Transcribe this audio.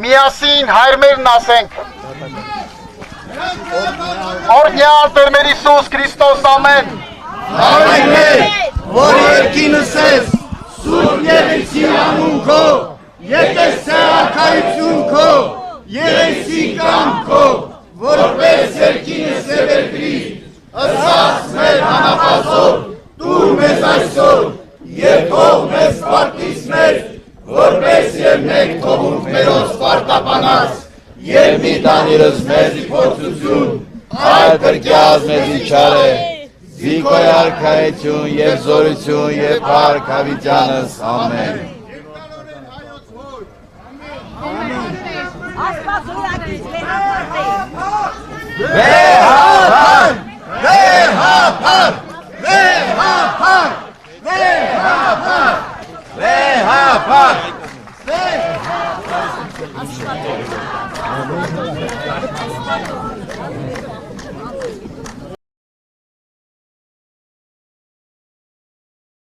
Միասին հայրմերն ասենք Օրհնյալ Տեր մեր Հիսուս Քրիստոս ամեն Հայր որ երկինս ես Սուրբ Երեսի անուն քո Եկես արքայություն քո Երեսի կամքո որպես երկինս է վերքրի ըսած մեր հանապազով դու մեզ այսօր եւ թող մեզ պարտիսներ որպես եւ մեկ թողունք մերոց պարտապանած եւ մի տանիրս մեզ իփորձություն այլ կրկյազ մեզ իչար է զիկոյ արքայություն եւ զորություն եւ փառք հավիտյանս ամեն Վեհապար Վեհապար Վեհապար Վեհապար Վեհապար Վեհապար